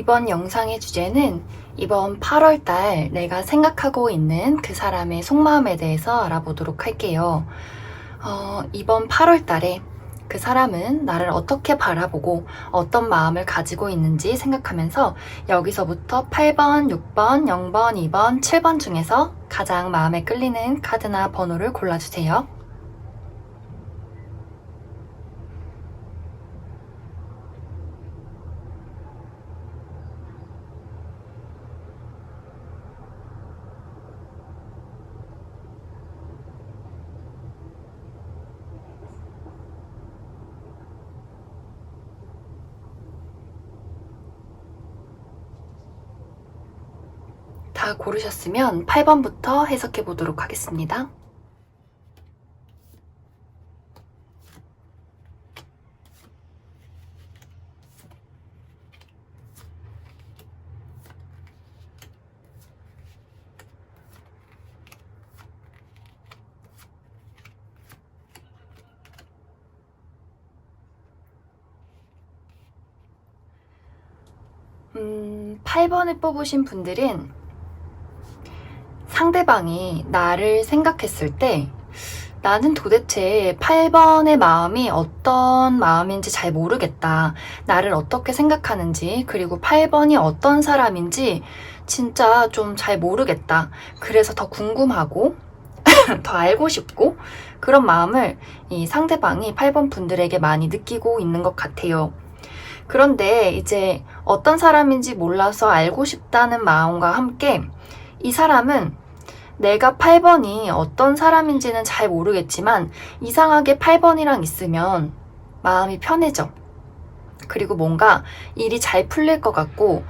이번 영상의 주제는 이번 8월달 내가 생각하고 있는 그 사람의 속마음에 대해서 알아보도록 할게요. 이번 8월달에 그 사람은 나를 어떻게 바라보고 어떤 마음을 가지고 있는지 생각하면서 여기서부터 8번, 6번, 0번, 2번, 7번 중에서 가장 마음에 끌리는 카드나 번호를 골라주세요. 다 고르셨으면 8번부터 해석해 보도록 하겠습니다. 음, 8번을 뽑으신 분들은 상대방이 나를 생각했을 때 나는 도대체 8번의 마음이 어떤 마음인지 잘 모르겠다. 나를 어떻게 생각하는지, 그리고 8번이 어떤 사람인지 진짜 좀 잘 모르겠다. 그래서 더 궁금하고 더 알고 싶고 그런 마음을 이 상대방이 8번 분들에게 많이 느끼고 있는 것 같아요. 그런데 이제 어떤 사람인지 몰라서 알고 싶다는 마음과 함께 이 사람은 내가 8번이 어떤 사람인지는 잘 모르겠지만 이상하게 8번이랑 있으면 마음이 편해져. 그리고 뭔가 일이 잘 풀릴 것 같고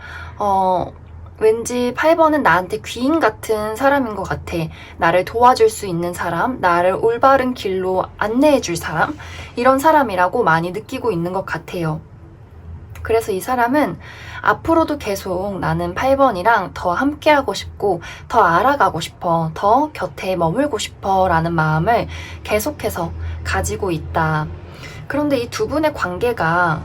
왠지 8번은 나한테 귀인 같은 사람인 것 같아. 나를 도와줄 수 있는 사람, 나를 올바른 길로 안내해줄 사람, 이런 사람이라고 많이 느끼고 있는 것 같아요. 그래서 이 사람은 앞으로도 계속 나는 8번이랑 더 함께하고 싶고 더 알아가고 싶어, 더 곁에 머물고 싶어 라는 마음을 계속해서 가지고 있다. 그런데 이 두 분의 관계가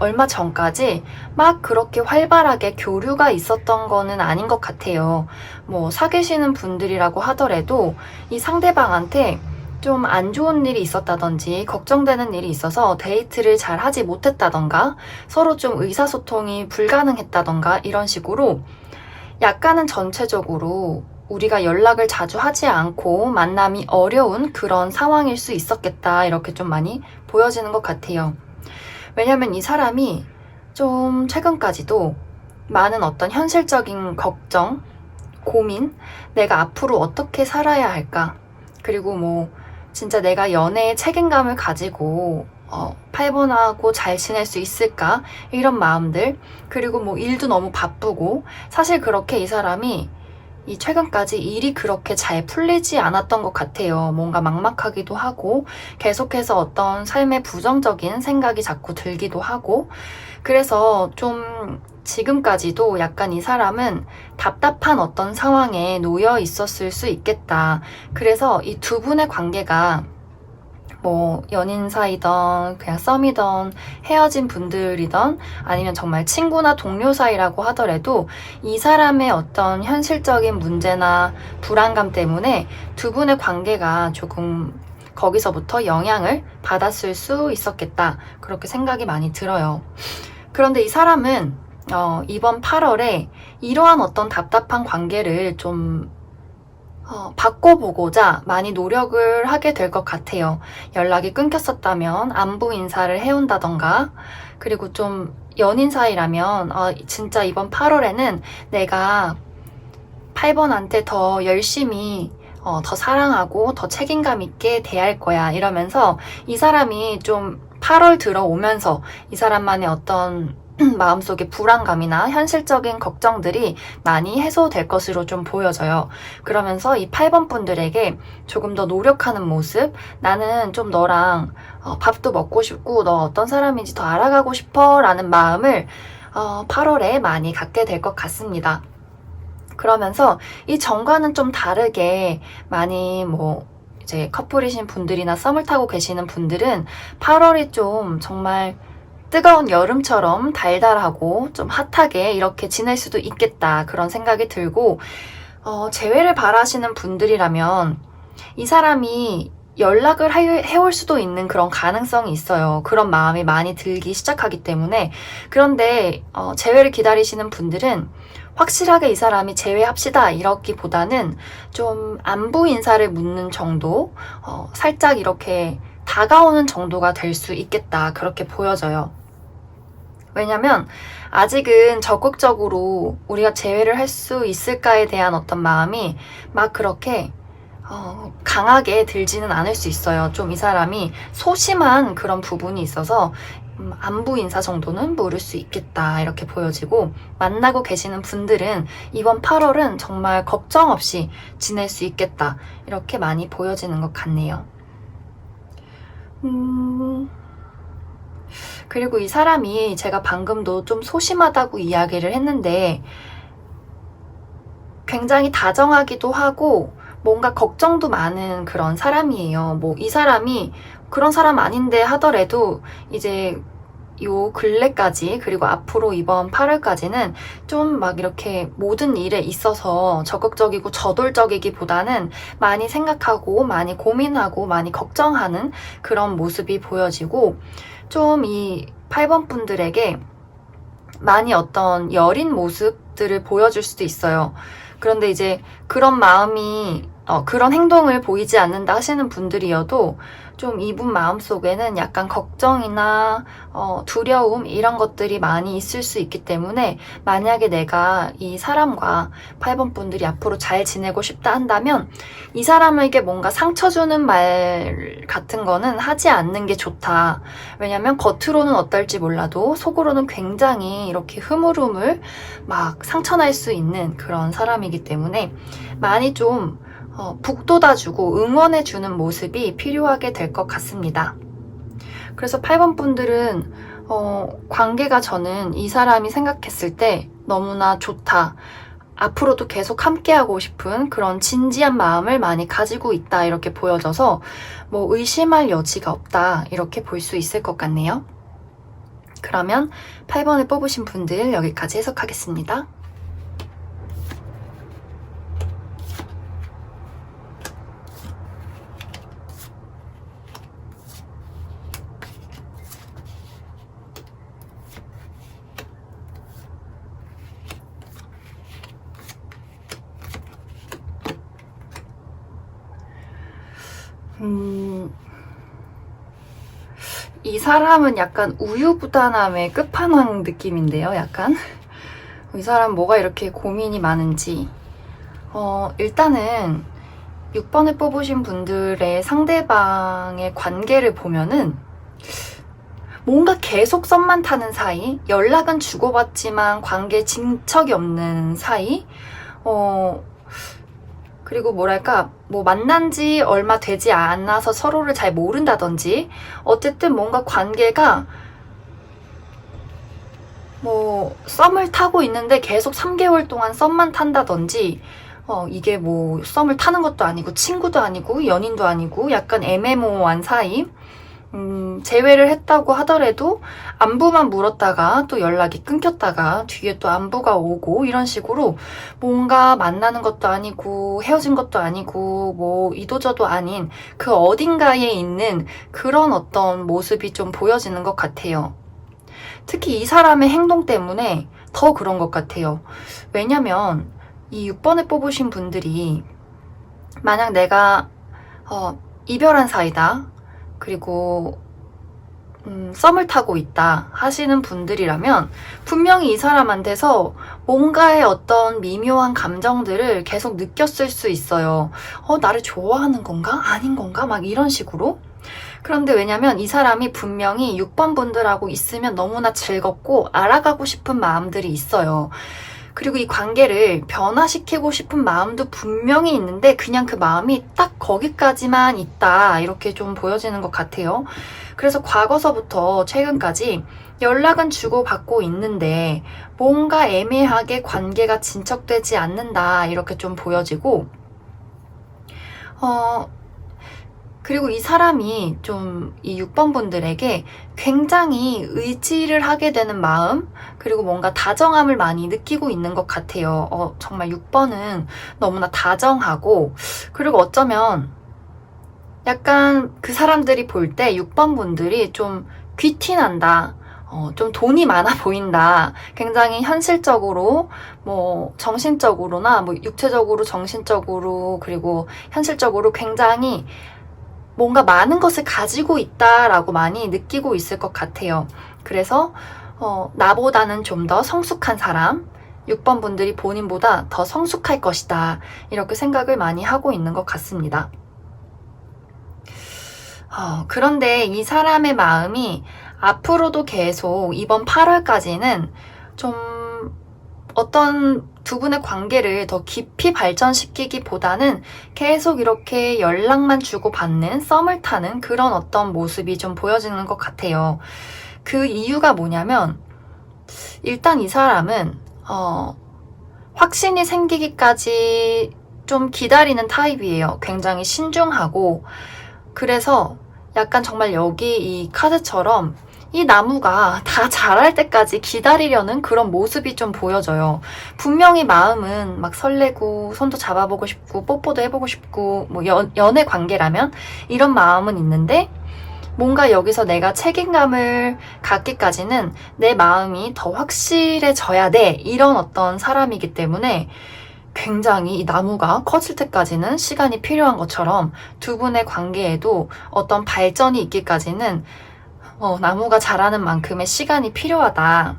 얼마 전까지 막 그렇게 활발하게 교류가 있었던 거는 아닌 것 같아요. 뭐 사귀시는 분들이라고 하더라도 이 상대방한테 좀 안 좋은 일이 있었다든지 걱정되는 일이 있어서 데이트를 잘 하지 못했다던가 서로 좀 의사소통이 불가능했다던가 이런 식으로 약간은 전체적으로 우리가 연락을 자주 하지 않고 만남이 어려운 그런 상황일 수 있었겠다 이렇게 좀 많이 보여지는 것 같아요. 왜냐면 이 사람이 좀 최근까지도 많은 어떤 현실적인 걱정, 고민, 내가 앞으로 어떻게 살아야 할까, 그리고 뭐 진짜 내가 연애에 책임감을 가지고 8번하고 잘 지낼 수 있을까? 이런 마음들, 그리고 뭐 일도 너무 바쁘고 사실 그렇게 이 사람이 이 최근까지 일이 그렇게 잘 풀리지 않았던 것 같아요. 뭔가 막막하기도 하고 계속해서 어떤 삶의 부정적인 생각이 자꾸 들기도 하고 그래서 좀 지금까지도 약간 이 사람은 답답한 어떤 상황에 놓여 있었을 수 있겠다. 그래서 이 두 분의 관계가 뭐 연인 사이던 그냥 썸이던 헤어진 분들이던 아니면 정말 친구나 동료 사이라고 하더라도 이 사람의 어떤 현실적인 문제나 불안감 때문에 두 분의 관계가 조금 거기서부터 영향을 받았을 수 있었겠다. 그렇게 생각이 많이 들어요. 그런데 이 사람은 이번 8월에 이러한 어떤 답답한 관계를 좀 바꿔보고자 많이 노력을 하게 될 것 같아요. 연락이 끊겼었다면 안부 인사를 해온다던가, 그리고 좀 연인 사이라면 진짜 이번 8월에는 내가 8번한테 더 열심히 더 사랑하고 더 책임감 있게 대할 거야 이러면서 이 사람이 좀 8월 들어오면서 이 사람만의 어떤 마음속의 불안감이나 현실적인 걱정들이 많이 해소될 것으로 좀 보여져요. 그러면서 이 8번 분들에게 조금 더 노력하는 모습, 나는 좀 너랑 밥도 먹고 싶고 너 어떤 사람인지 더 알아가고 싶어 라는 마음을 8월에 많이 갖게 될 것 같습니다. 그러면서 이 전과는 좀 다르게 많이 뭐 이제 커플이신 분들이나 썸을 타고 계시는 분들은 8월이 좀 정말 뜨거운 여름처럼 달달하고 좀 핫하게 이렇게 지낼 수도 있겠다 그런 생각이 들고 재회를 바라시는 분들이라면 이 사람이 연락을 해올 수도 있는 그런 가능성이 있어요. 그런 마음이 많이 들기 시작하기 때문에. 그런데 재회를 기다리시는 분들은 확실하게 이 사람이 재회합시다 이렇기보다는 좀 안부 인사를 묻는 정도, 살짝 이렇게 다가오는 정도가 될 수 있겠다 그렇게 보여져요. 왜냐면 아직은 적극적으로 우리가 재회를 할 수 있을까에 대한 어떤 마음이 막 그렇게 강하게 들지는 않을 수 있어요. 좀 이 사람이 소심한 그런 부분이 있어서 안부 인사 정도는 물을 수 있겠다 이렇게 보여지고, 만나고 계시는 분들은 이번 8월은 정말 걱정 없이 지낼 수 있겠다 이렇게 많이 보여지는 것 같네요. 그리고 이 사람이 제가 방금도 좀 소심하다고 이야기를 했는데 굉장히 다정하기도 하고 뭔가 걱정도 많은 그런 사람이에요. 뭐 이 사람이 그런 사람 아닌데 하더라도 이제 요 근래까지, 그리고 앞으로 이번 8월까지는 좀 막 이렇게 모든 일에 있어서 적극적이고 저돌적이기보다는 많이 생각하고 많이 고민하고 많이 걱정하는 그런 모습이 보여지고, 좀 이 8번 분들에게 많이 어떤 여린 모습들을 보여줄 수도 있어요. 그런데 이제 그런 마음이 그런 행동을 보이지 않는다 하시는 분들이어도 좀 이분 마음속에는 약간 걱정이나 두려움 이런 것들이 많이 있을 수 있기 때문에, 만약에 내가 이 사람과 8번 분들이 앞으로 잘 지내고 싶다 한다면 이 사람에게 뭔가 상처 주는 말 같은 거는 하지 않는 게 좋다. 왜냐면 겉으로는 어떨지 몰라도 속으로는 굉장히 이렇게 흐물흐물 막 상처날 수 있는 그런 사람이기 때문에 많이 좀 북돋아주고 응원해주는 모습이 필요하게 될 것 같습니다. 그래서 8번 분들은 관계가, 저는 이 사람이 생각했을 때 너무나 좋다, 앞으로도 계속 함께하고 싶은 그런 진지한 마음을 많이 가지고 있다 이렇게 보여져서 뭐 의심할 여지가 없다 이렇게 볼 수 있을 것 같네요. 그러면 8번을 뽑으신 분들 여기까지 해석하겠습니다. 이 사람은 약간 우유부단함의 끝판왕 느낌인데요, 약간. 이 사람 뭐가 이렇게 고민이 많은지. 일단은 6번을 뽑으신 분들의 상대방의 관계를 보면은 뭔가 계속 썸만 타는 사이, 연락은 주고받지만 관계 진척이 없는 사이, 그리고 뭐랄까, 뭐 만난 지 얼마 되지 않아서 서로를 잘 모른다든지, 어쨌든 뭔가 관계가 뭐 썸을 타고 있는데 계속 3개월 동안 썸만 탄다든지, 이게 뭐 썸을 타는 것도 아니고 친구도 아니고 연인도 아니고 약간 애매모호한 사이, 재회를 했다고 하더라도 안부만 물었다가 또 연락이 끊겼다가 뒤에 또 안부가 오고, 이런 식으로 뭔가 만나는 것도 아니고 헤어진 것도 아니고 뭐 이도저도 아닌 그 어딘가에 있는 그런 어떤 모습이 좀 보여지는 것 같아요. 특히 이 사람의 행동 때문에 더 그런 것 같아요. 왜냐면 이 6번을 뽑으신 분들이 만약 내가 이별한 사이다, 그리고 썸을 타고 있다 하시는 분들이라면 분명히 이 사람한테서 뭔가의 어떤 미묘한 감정들을 계속 느꼈을 수 있어요. 나를 좋아하는 건가? 아닌 건가? 막 이런 식으로. 그런데 왜냐면 이 사람이 분명히 6번 분들하고 있으면 너무나 즐겁고 알아가고 싶은 마음들이 있어요. 그리고 이 관계를 변화시키고 싶은 마음도 분명히 있는데 그냥 그 마음이 딱 거기까지만 있다 이렇게 좀 보여지는 것 같아요. 그래서 과거서부터 최근까지 연락은 주고받고 있는데 뭔가 애매하게 관계가 진척되지 않는다 이렇게 좀 보여지고, 그리고 이 사람이 좀 이 6번 분들에게 굉장히 의지를 하게 되는 마음, 그리고 뭔가 다정함을 많이 느끼고 있는 것 같아요. 정말 6번은 너무나 다정하고, 그리고 어쩌면 약간 그 사람들이 볼 때 6번 분들이 좀 귀티난다. 좀 돈이 많아 보인다. 굉장히 현실적으로, 뭐, 정신적으로나, 뭐, 육체적으로, 정신적으로, 그리고 현실적으로 굉장히 뭔가 많은 것을 가지고 있다라고 많이 느끼고 있을 것 같아요. 그래서, 나보다는 좀 더 성숙한 사람, 6번 분들이 본인보다 더 성숙할 것이다. 이렇게 생각을 많이 하고 있는 것 같습니다. 그런데 이 사람의 마음이 앞으로도 계속 이번 8월까지는 좀 어떤 두 분의 관계를 더 깊이 발전시키기보다는 계속 이렇게 연락만 주고받는, 썸을 타는 그런 어떤 모습이 좀 보여지는 것 같아요. 그 이유가 뭐냐면, 일단 이 사람은 확신이 생기기까지 좀 기다리는 타입이에요. 굉장히 신중하고, 그래서 약간 정말 여기 이 카드처럼 이 나무가 다 자랄 때까지 기다리려는 그런 모습이 좀 보여져요. 분명히 마음은 막 설레고 손도 잡아보고 싶고 뽀뽀도 해보고 싶고 뭐 연애 관계라면 이런 마음은 있는데, 뭔가 여기서 내가 책임감을 갖기까지는 내 마음이 더 확실해져야 돼, 이런 어떤 사람이기 때문에 굉장히 이 나무가 커질 때까지는 시간이 필요한 것처럼 두 분의 관계에도 어떤 발전이 있기까지는 나무가 자라는 만큼의 시간이 필요하다.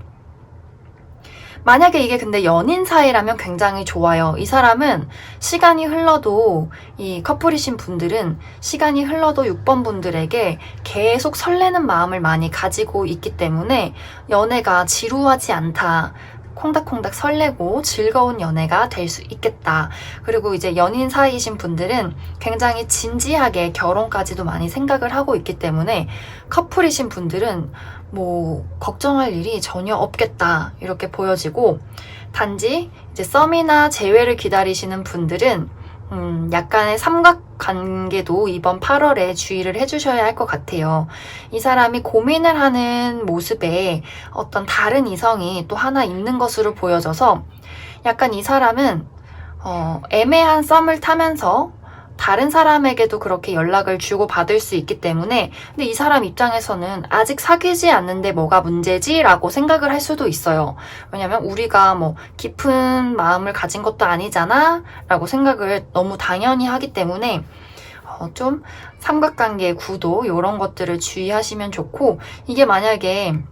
만약에 이게 근데 연인 사이라면 굉장히 좋아요. 이 사람은 시간이 흘러도, 이 커플이신 분들은 시간이 흘러도 6번 분들에게 계속 설레는 마음을 많이 가지고 있기 때문에 연애가 지루하지 않다. 콩닥콩닥 설레고 즐거운 연애가 될 수 있겠다. 그리고 이제 연인 사이이신 분들은 굉장히 진지하게 결혼까지도 많이 생각을 하고 있기 때문에 커플이신 분들은 뭐 걱정할 일이 전혀 없겠다, 이렇게 보여지고, 단지 이제 썸이나 재회를 기다리시는 분들은 약간의 삼각관계도 이번 8월에 주의를 해주셔야 할 것 같아요. 이 사람이 고민을 하는 모습에 어떤 다른 이성이 또 하나 있는 것으로 보여져서, 약간 이 사람은 애매한 썸을 타면서 다른 사람에게도 그렇게 연락을 주고받을 수 있기 때문에, 근데 이 사람 입장에서는 아직 사귀지 않는데 뭐가 문제지? 라고 생각을 할 수도 있어요. 왜냐면 우리가 뭐 깊은 마음을 가진 것도 아니잖아? 라고 생각을 너무 당연히 하기 때문에 좀 삼각관계의 구도, 이런 것들을 주의하시면 좋고, 이게 만약에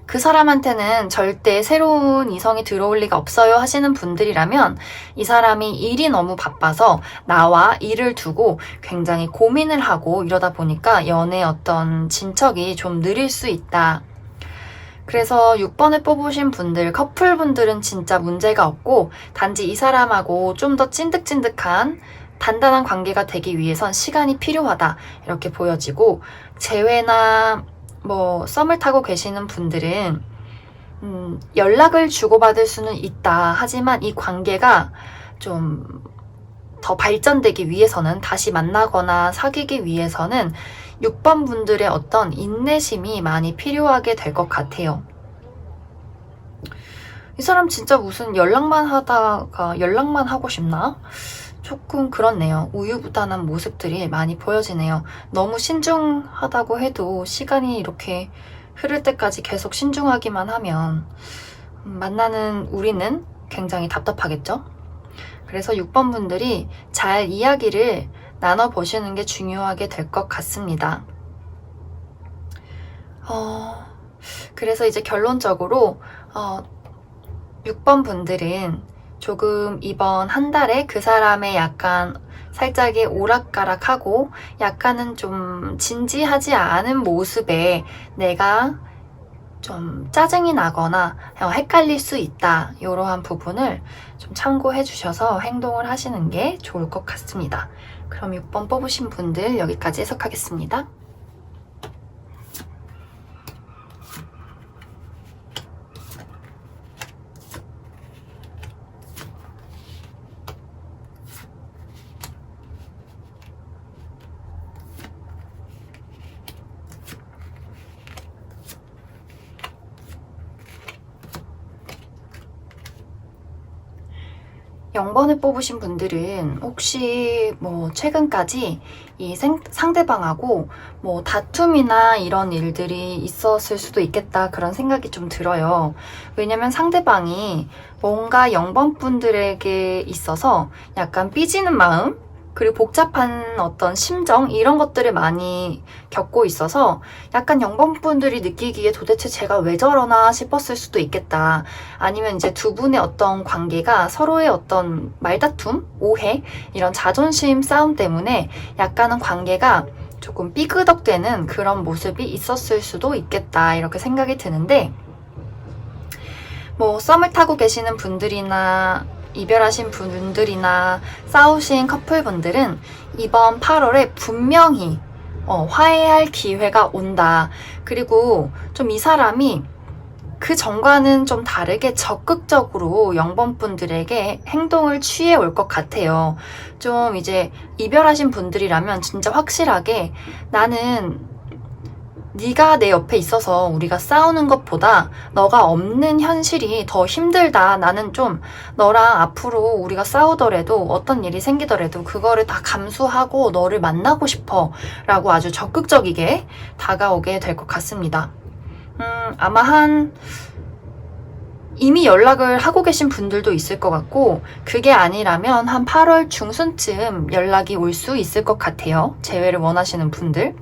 그 사람한테는 절대 새로운 이성이 들어올 리가 없어요 하시는 분들이라면, 이 사람이 일이 너무 바빠서 나와 일을 두고 굉장히 고민을 하고 이러다 보니까 연애의 어떤 진척이 좀 느릴 수 있다. 그래서 6번을 뽑으신 분들, 커플분들은 진짜 문제가 없고, 단지 이 사람하고 좀 더 찐득찐득한 단단한 관계가 되기 위해선 시간이 필요하다, 이렇게 보여지고, 재회나 뭐 썸을 타고 계시는 분들은 연락을 주고받을 수는 있다. 하지만 이 관계가 좀 더 발전되기 위해서는, 다시 만나거나 사귀기 위해서는 6번 분들의 어떤 인내심이 많이 필요하게 될 것 같아요. 이 사람 진짜 무슨 연락만 하다가 연락만 하고 싶나? 조금 그렇네요. 우유부단한 모습들이 많이 보여지네요. 너무 신중하다고 해도 시간이 이렇게 흐를 때까지 계속 신중하기만 하면 만나는 우리는 굉장히 답답하겠죠? 그래서 6번 분들이 잘 이야기를 나눠보시는 게 중요하게 될 것 같습니다. 그래서 이제 결론적으로 6번 분들은 조금 이번 한 달에 그 사람의 약간 살짝의 오락가락하고 약간은 좀 진지하지 않은 모습에 내가 좀 짜증이 나거나 헷갈릴 수 있다. 이러한 부분을 좀 참고해 주셔서 행동을 하시는 게 좋을 것 같습니다. 그럼 6번 뽑으신 분들 여기까지 해석하겠습니다. 0번을 뽑으신 분들은 혹시 뭐 최근까지 이 상대방하고 뭐 다툼이나 이런 일들이 있었을 수도 있겠다 그런 생각이 좀 들어요. 왜냐면 상대방이 뭔가 0번 분들에게 있어서 약간 삐지는 마음 그리고 복잡한 어떤 심정 이런 것들을 많이 겪고 있어서 약간 0번 분들이 느끼기에 도대체 제가 왜 저러나 싶었을 수도 있겠다. 아니면 이제 두 분의 어떤 관계가 서로의 어떤 말다툼, 오해, 이런 자존심 싸움 때문에 약간은 관계가 조금 삐그덕대는 그런 모습이 있었을 수도 있겠다 이렇게 생각이 드는데 뭐 썸을 타고 계시는 분들이나 이별하신 분들이나 싸우신 커플분들은 이번 8월에 분명히 화해할 기회가 온다. 그리고 좀 이 사람이 그 전과는 좀 다르게 적극적으로 0번 분들에게 행동을 취해 올 것 같아요. 좀 이제 이별하신 분들이라면 진짜 확실하게 나는 네가 내 옆에 있어서 우리가 싸우는 것보다 너가 없는 현실이 더 힘들다. 나는 좀 너랑 앞으로 우리가 싸우더라도 어떤 일이 생기더라도 그거를 다 감수하고 너를 만나고 싶어 라고 아주 적극적이게 다가오게 될 것 같습니다. 아마 이미 연락을 하고 계신 분들도 있을 것 같고 그게 아니라면 한 8월 중순쯤 연락이 올 수 있을 것 같아요. 재회를 원하시는 분들.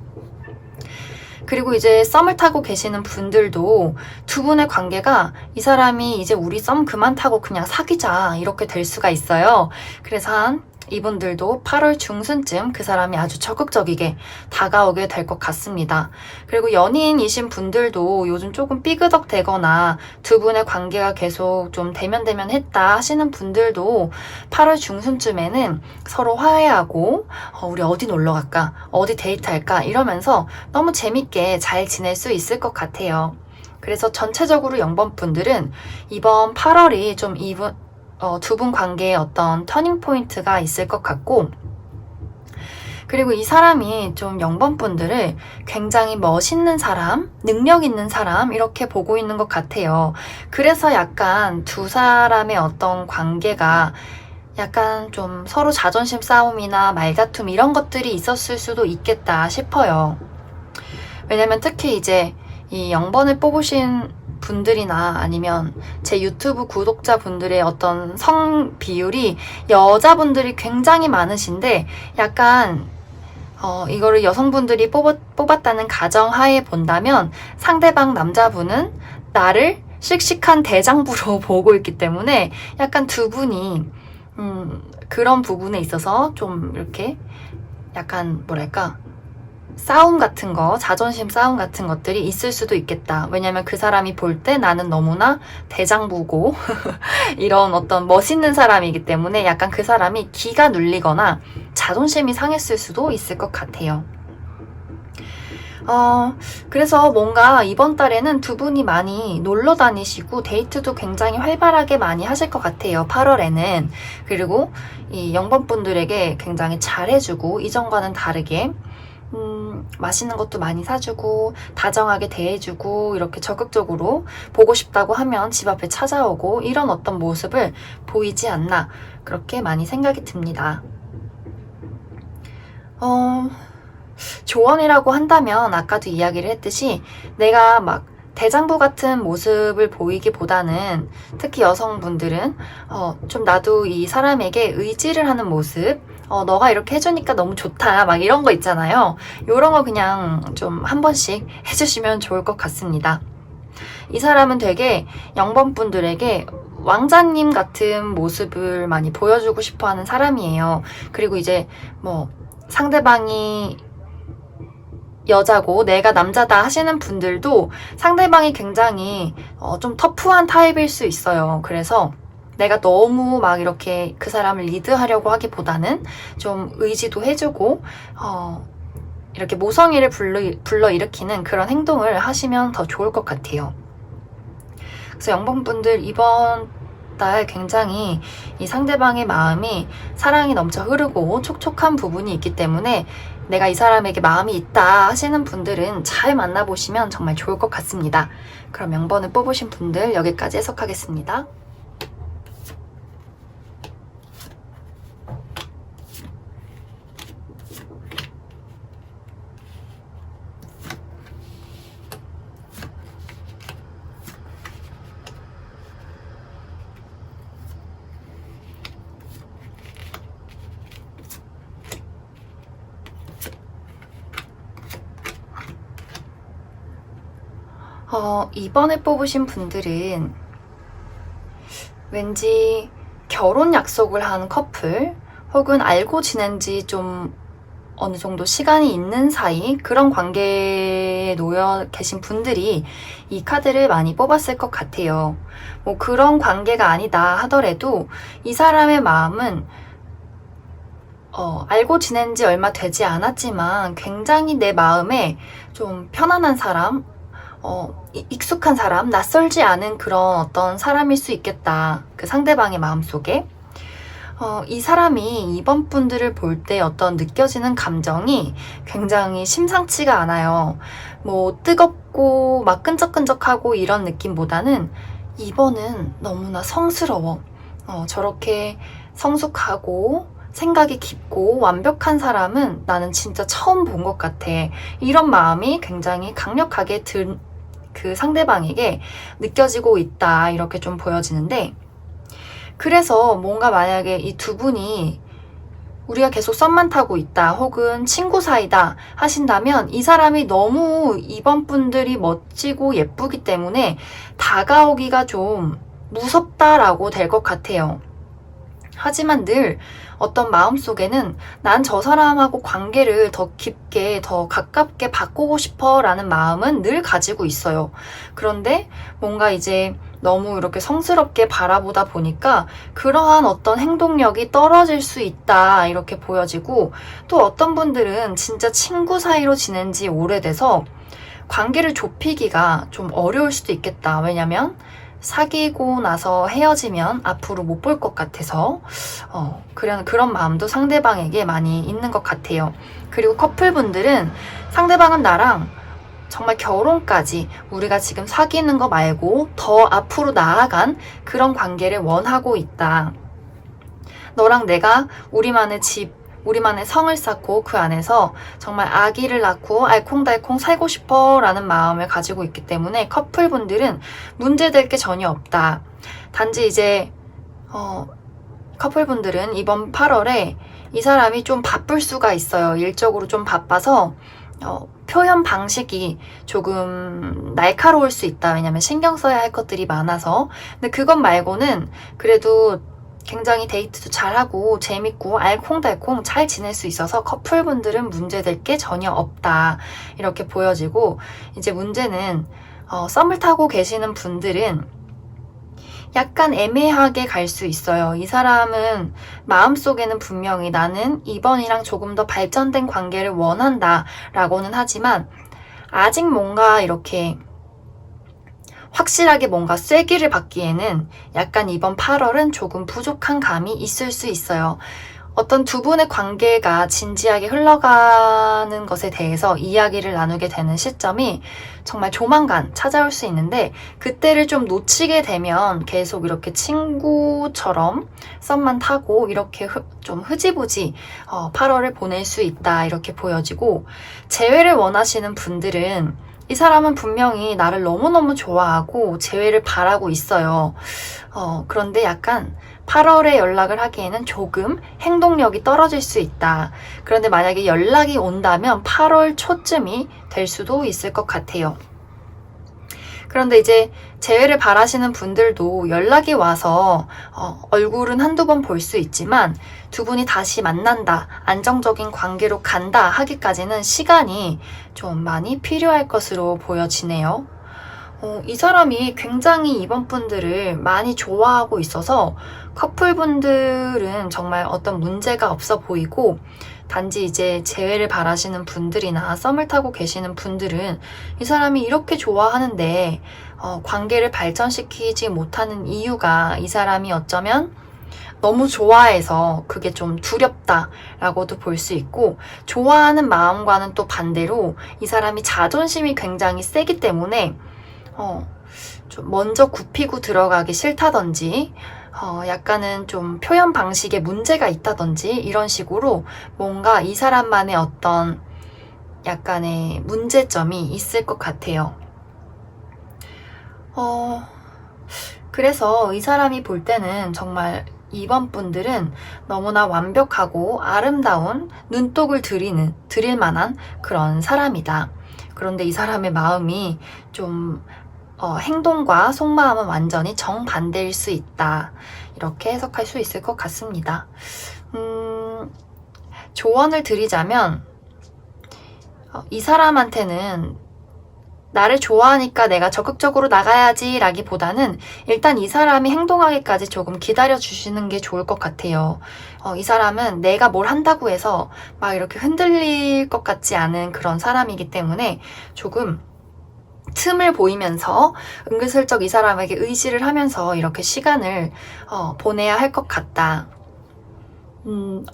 그리고 이제 썸을 타고 계시는 분들도 두 분의 관계가 이 사람이 이제 우리 썸 그만 타고 그냥 사귀자 이렇게 될 수가 있어요. 그래서 이분들도 8월 중순쯤 그 사람이 아주 적극적이게 다가오게 될 것 같습니다. 그리고 연인이신 분들도 요즘 조금 삐그덕 되거나 두 분의 관계가 계속 좀 대면대면했다 하시는 분들도 8월 중순쯤에는 서로 화해하고 우리 어디 놀러 갈까? 어디 데이트할까? 이러면서 너무 재밌게 잘 지낼 수 있을 것 같아요. 그래서 전체적으로 0번 분들은 이번 8월이 좀 두 분 관계에 어떤 터닝 포인트가 있을 것 같고 그리고 이 사람이 좀 0번 분들을 굉장히 멋있는 사람, 능력 있는 사람 이렇게 보고 있는 것 같아요. 그래서 약간 두 사람의 어떤 관계가 약간 좀 서로 자존심 싸움이나 말다툼 이런 것들이 있었을 수도 있겠다 싶어요. 왜냐면 특히 이제 이 0번을 뽑으신 분들이나 아니면 제 유튜브 구독자분들의 어떤 성 비율이 여자분들이 굉장히 많으신데 약간 이거를 여성분들이 뽑았다는 가정하에 본다면 상대방 남자분은 나를 씩씩한 대장부로 보고 있기 때문에 약간 두 분이 그런 부분에 있어서 좀 이렇게 약간 뭐랄까 싸움 같은 거, 자존심 싸움 같은 것들이 있을 수도 있겠다. 왜냐면 그 사람이 볼 때 나는 너무나 대장부고 이런 어떤 멋있는 사람이기 때문에 약간 그 사람이 기가 눌리거나 자존심이 상했을 수도 있을 것 같아요. 그래서 뭔가 이번 달에는 두 분이 많이 놀러 다니시고 데이트도 굉장히 활발하게 많이 하실 것 같아요. 8월에는. 그리고 이 0번 분들에게 굉장히 잘해주고 이전과는 다르게 맛있는 것도 많이 사주고 다정하게 대해주고 이렇게 적극적으로 보고 싶다고 하면 집 앞에 찾아오고 이런 어떤 모습을 보이지 않나 그렇게 많이 생각이 듭니다. 조언이라고 한다면 아까도 이야기를 했듯이 내가 막 대장부 같은 모습을 보이기보다는 특히 여성분들은 좀 나도 이 사람에게 의지를 하는 모습 너가 이렇게 해주니까 너무 좋다 막 이런 거 있잖아요. 이런 거 그냥 좀 한 번씩 해주시면 좋을 것 같습니다. 이 사람은 되게 0번 분들에게 왕자님 같은 모습을 많이 보여주고 싶어하는 사람이에요. 그리고 이제 뭐 상대방이 여자고 내가 남자다 하시는 분들도 상대방이 굉장히 좀 터프한 타입일 수 있어요. 그래서 내가 너무 막 이렇게 그 사람을 리드하려고 하기보다는 좀 의지도 해주고 이렇게 모성애를 불러일으키는 그런 행동을 하시면 더 좋을 것 같아요. 그래서 0번 분들 이번 달 굉장히 이 상대방의 마음이 사랑이 넘쳐 흐르고 촉촉한 부분이 있기 때문에 내가 이 사람에게 마음이 있다 하시는 분들은 잘 만나보시면 정말 좋을 것 같습니다. 그럼 0번을 뽑으신 분들 여기까지 해석하겠습니다. 이번에 뽑으신 분들은 왠지 결혼 약속을 한 커플 혹은 알고 지낸 지 좀 어느 정도 시간이 있는 사이 그런 관계에 놓여 계신 분들이 이 카드를 많이 뽑았을 것 같아요. 뭐 그런 관계가 아니다 하더라도 이 사람의 마음은 알고 지낸 지 얼마 되지 않았지만 굉장히 내 마음에 좀 편안한 사람, 익숙한 사람, 낯설지 않은 그런 어떤 사람일 수 있겠다. 그 상대방의 마음속에. 이 사람이 이번 분들을 볼 때 어떤 느껴지는 감정이 굉장히 심상치가 않아요. 뭐 뜨겁고 막 끈적끈적하고 이런 느낌보다는 이번은 너무나 성스러워. 저렇게 성숙하고 생각이 깊고 완벽한 사람은 나는 진짜 처음 본 것 같아. 이런 마음이 굉장히 강력하게 그 상대방에게 느껴지고 있다. 이렇게 좀 보여지는데, 그래서 뭔가 만약에 이 두 분이 우리가 계속 썸만 타고 있다 혹은 친구 사이다 하신다면 이 사람이 너무 이번 분들이 멋지고 예쁘기 때문에 다가오기가 좀 무섭다라고 될 것 같아요. 하지만 늘 어떤 마음속에는 난 저 사람하고 관계를 더 깊게, 더 가깝게 바꾸고 싶어 라는 마음은 늘 가지고 있어요. 그런데 뭔가 이제 너무 이렇게 성스럽게 바라보다 보니까 그러한 어떤 행동력이 떨어질 수 있다 이렇게 보여지고, 또 어떤 분들은 진짜 친구 사이로 지낸 지 오래돼서 관계를 좁히기가 좀 어려울 수도 있겠다. 왜냐면 사귀고 나서 헤어지면 앞으로 못 볼 것 같아서 그런 마음도 상대방에게 많이 있는 것 같아요. 그리고 커플분들은 상대방은 나랑 정말 결혼까지 우리가 지금 사귀는 거 말고 더 앞으로 나아간 그런 관계를 원하고 있다. 너랑 내가 우리만의 집, 우리만의 성을 쌓고 그 안에서 정말 아기를 낳고 알콩달콩 살고 싶어 라는 마음을 가지고 있기 때문에 커플분들은 문제될 게 전혀 없다. 단지 이제 커플분들은 이번 8월에 이 사람이 좀 바쁠 수가 있어요. 일적으로 좀 바빠서 표현 방식이 조금 날카로울 수 있다. 왜냐면 신경 써야 할 것들이 많아서. 근데 그것 말고는 그래도 굉장히 데이트도 잘하고 재밌고 알콩달콩 잘 지낼 수 있어서 커플분들은 문제될 게 전혀 없다 이렇게 보여지고, 이제 문제는 썸을 타고 계시는 분들은 약간 애매하게 갈 수 있어요. 이 사람은 마음속에는 분명히 나는 이번이랑 조금 더 발전된 관계를 원한다 라고는 하지만 아직 뭔가 이렇게 확실하게 뭔가 쐐기를 받기에는 약간 이번 8월은 조금 부족한 감이 있을 수 있어요. 어떤 두 분의 관계가 진지하게 흘러가는 것에 대해서 이야기를 나누게 되는 시점이 정말 조만간 찾아올 수 있는데, 그때를 좀 놓치게 되면 계속 이렇게 친구처럼 썸만 타고 이렇게 좀 흐지부지 8월을 보낼 수 있다 이렇게 보여지고, 재회를 원하시는 분들은 이 사람은 분명히 나를 너무너무 좋아하고 재회를 바라고 있어요. 그런데 약간 8월에 연락을 하기에는 조금 행동력이 떨어질 수 있다. 그런데 만약에 연락이 온다면 8월 초쯤이 될 수도 있을 것 같아요. 그런데 이제 재회를 바라시는 분들도 연락이 와서 얼굴은 한두 번 볼 수 있지만 두 분이 다시 만난다, 안정적인 관계로 간다 하기까지는 시간이 좀 많이 필요할 것으로 보여지네요. 이 사람이 굉장히 이번 분들을 많이 좋아하고 있어서 커플분들은 정말 어떤 문제가 없어 보이고, 단지 이제 재회를 바라시는 분들이나 썸을 타고 계시는 분들은 이 사람이 이렇게 좋아하는데 관계를 발전시키지 못하는 이유가 이 사람이 어쩌면 너무 좋아해서 그게 좀 두렵다라고도 볼 수 있고, 좋아하는 마음과는 또 반대로 이 사람이 자존심이 굉장히 세기 때문에 좀 먼저 굽히고 들어가기 싫다든지 약간은 좀 표현 방식에 문제가 있다든지 이런 식으로 뭔가 이 사람만의 어떤 약간의 문제점이 있을 것 같아요. 그래서 이 사람이 볼 때는 정말 이번 분들은 너무나 완벽하고 아름다운 눈독을 들일 만한 그런 사람이다. 그런데 이 사람의 마음이 좀 행동과 속마음은 완전히 정반대일 수 있다. 이렇게 해석할 수 있을 것 같습니다. 조언을 드리자면 이 사람한테는 나를 좋아하니까 내가 적극적으로 나가야지 라기보다는 일단 이 사람이 행동하기까지 조금 기다려 주시는 게 좋을 것 같아요. 이 사람은 내가 뭘 한다고 해서 막 이렇게 흔들릴 것 같지 않은 그런 사람이기 때문에 조금 틈을 보이면서 은근슬쩍 이 사람에게 의지를 하면서 이렇게 시간을 보내야 할 것 같다.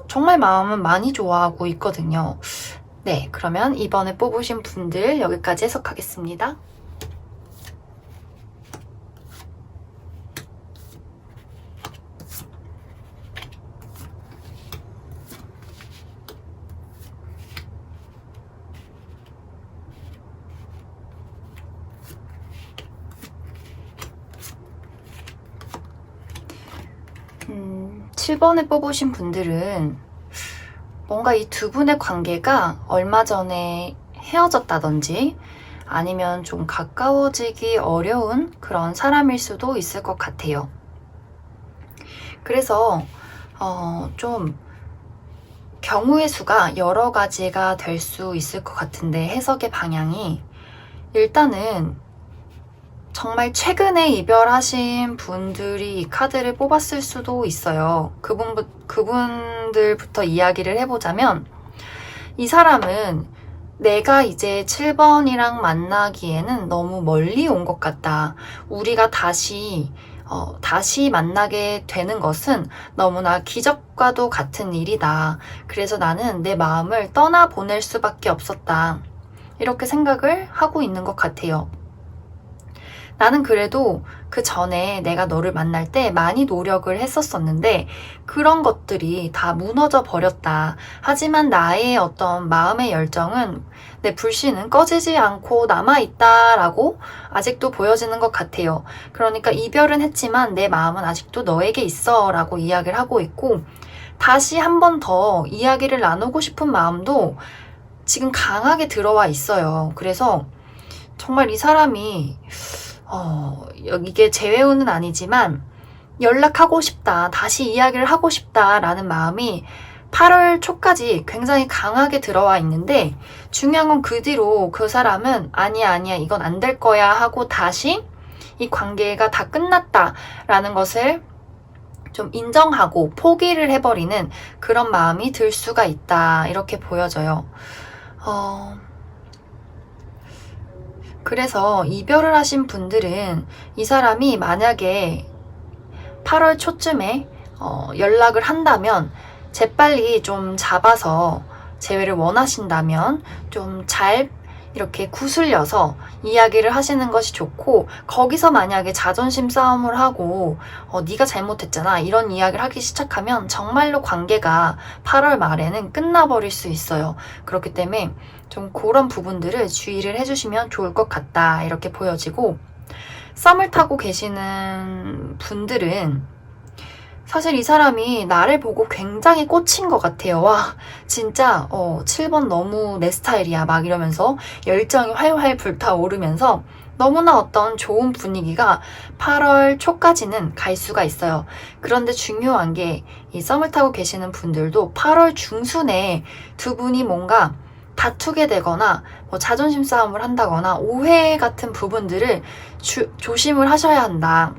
정말 마음은 많이 좋아하고 있거든요. 네, 그러면 이번에 뽑으신 분들 여기까지 해석하겠습니다. 음, 7번에 뽑으신 분들은 뭔가 이 두 분의 관계가 얼마 전에 헤어졌다든지 아니면 좀 가까워지기 어려운 그런 사람일 수도 있을 것 같아요. 그래서 좀 경우의 수가 여러 가지가 될 수 있을 것 같은데 해석의 방향이 일단은 정말 최근에 이별하신 분들이 이 카드를 뽑았을 수도 있어요. 그분들부터 이야기를 해보자면 이 사람은 내가 이제 7번이랑 만나기에는 너무 멀리 온 것 같다. 우리가 다시 만나게 되는 것은 너무나 기적과도 같은 일이다. 그래서 나는 내 마음을 떠나보낼 수밖에 없었다. 이렇게 생각을 하고 있는 것 같아요. 나는 그래도 그 전에 내가 너를 만날 때 많이 노력을 했었었는데 그런 것들이 다 무너져 버렸다. 하지만 나의 어떤 마음의 열정은 내 불씨는 꺼지지 않고 남아있다라고 아직도 보여지는 것 같아요. 그러니까 이별은 했지만 내 마음은 아직도 너에게 있어 라고 이야기를 하고 있고 다시 한 번 더 이야기를 나누고 싶은 마음도 지금 강하게 들어와 있어요. 그래서 정말 이 사람이 이게 재회운은 아니지만 연락하고 싶다, 다시 이야기를 하고 싶다라는 마음이 8월 초까지 굉장히 강하게 들어와 있는데 중요한 건 그 뒤로 그 사람은 아니야 이건 안 될 거야 하고 다시 이 관계가 다 끝났다라는 것을 좀 인정하고 포기를 해버리는 그런 마음이 들 수가 있다 이렇게 보여져요. 그래서 이별을 하신 분들은 이 사람이 만약에 8월 초쯤에 연락을 한다면 재빨리 좀 잡아서 재회를 원하신다면 좀 잘 이렇게 구슬려서 이야기를 하시는 것이 좋고 거기서 만약에 자존심 싸움을 하고 네가 잘못했잖아 이런 이야기를 하기 시작하면 정말로 관계가 8월 말에는 끝나버릴 수 있어요. 그렇기 때문에 좀 그런 부분들을 주의를 해주시면 좋을 것 같다 이렇게 보여지고 썸을 타고 계시는 분들은 사실 이 사람이 나를 보고 굉장히 꽂힌 것 같아요. 와, 진짜 7번 너무 내 스타일이야 막 이러면서 열정이 활활 불타오르면서 너무나 어떤 좋은 분위기가 8월 초까지는 갈 수가 있어요. 그런데 중요한 게 이 썸을 타고 계시는 분들도 8월 중순에 두 분이 뭔가 다투게 되거나 뭐 자존심 싸움을 한다거나 오해 같은 부분들을 조심을 하셔야 한다.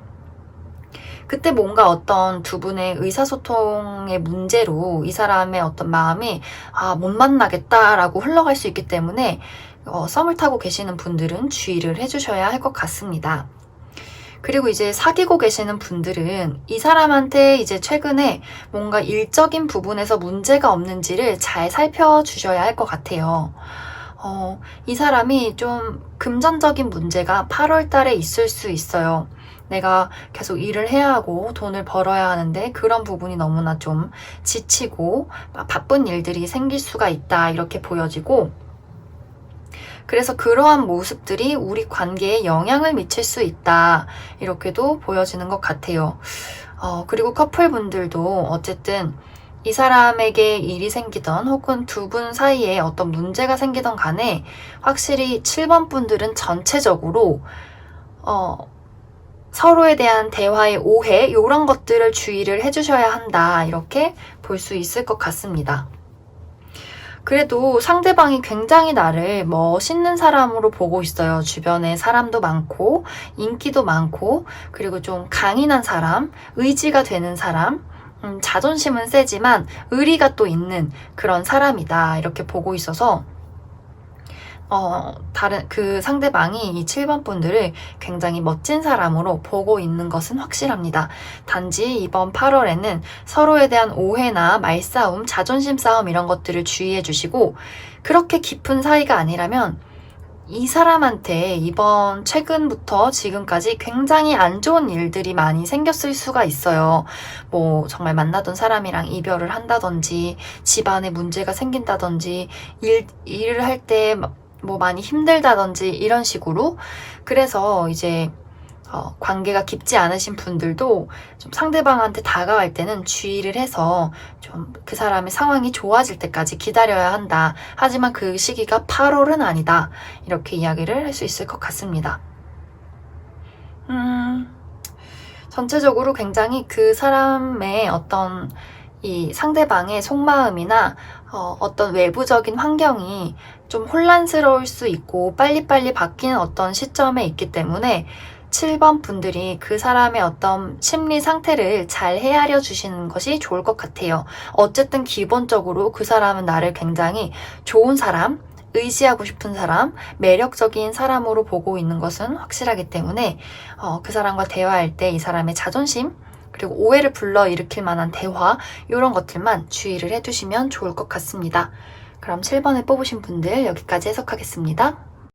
그때 뭔가 어떤 두 분의 의사소통의 문제로 이 사람의 어떤 마음이 못 만나겠다라고 흘러갈 수 있기 때문에 썸을 타고 계시는 분들은 주의를 해주셔야 할 것 같습니다. 그리고 이제 사귀고 계시는 분들은 이 사람한테 이제 최근에 뭔가 일적인 부분에서 문제가 없는지를 잘 살펴주셔야 할 것 같아요. 이 사람이 좀 금전적인 문제가 8월 달에 있을 수 있어요. 내가 계속 일을 해야 하고 돈을 벌어야 하는데 그런 부분이 너무나 좀 지치고 바쁜 일들이 생길 수가 있다 이렇게 보여지고 그래서 그러한 모습들이 우리 관계에 영향을 미칠 수 있다 이렇게도 보여지는 것 같아요. 그리고 커플분들도 어쨌든 이 사람에게 일이 생기던 혹은 두 분 사이에 어떤 문제가 생기던 간에 확실히 7번 분들은 전체적으로 서로에 대한 대화의 오해 이런 것들을 주의를 해주셔야 한다. 이렇게 볼 수 있을 것 같습니다. 그래도 상대방이 굉장히 나를 멋있는 사람으로 보고 있어요. 주변에 사람도 많고 인기도 많고 그리고 좀 강인한 사람, 의지가 되는 사람, 자존심은 세지만 의리가 또 있는 그런 사람이다. 이렇게 보고 있어서 다른 그 상대방이 이 7번 분들을 굉장히 멋진 사람으로 보고 있는 것은 확실합니다. 단지 이번 8월에는 서로에 대한 오해나 말싸움, 자존심 싸움 이런 것들을 주의해 주시고 그렇게 깊은 사이가 아니라면 이 사람한테 이번 최근부터 지금까지 굉장히 안 좋은 일들이 많이 생겼을 수가 있어요. 뭐 정말 만나던 사람이랑 이별을 한다든지 집안에 문제가 생긴다든지 일을 할 때 뭐 많이 힘들다든지 이런 식으로. 그래서 이제 관계가 깊지 않으신 분들도 좀 상대방한테 다가갈 때는 주의를 해서 좀 그 사람의 상황이 좋아질 때까지 기다려야 한다. 하지만 그 시기가 8월은 아니다. 이렇게 이야기를 할 수 있을 것 같습니다. 전체적으로 굉장히 그 사람의 어떤 이 상대방의 속마음이나 어떤 외부적인 환경이 좀 혼란스러울 수 있고 빨리빨리 바뀌는 어떤 시점에 있기 때문에 7번 분들이 그 사람의 어떤 심리 상태를 잘 헤아려 주시는 것이 좋을 것 같아요. 어쨌든 기본적으로 그 사람은 나를 굉장히 좋은 사람, 의지하고 싶은 사람, 매력적인 사람으로 보고 있는 것은 확실하기 때문에 그 사람과 대화할 때 이 사람의 자존심, 그리고 오해를 불러일으킬 만한 대화 이런 것들만 주의를 해두시면 좋을 것 같습니다. 그럼 7번을 뽑으신 분들 여기까지 해석하겠습니다.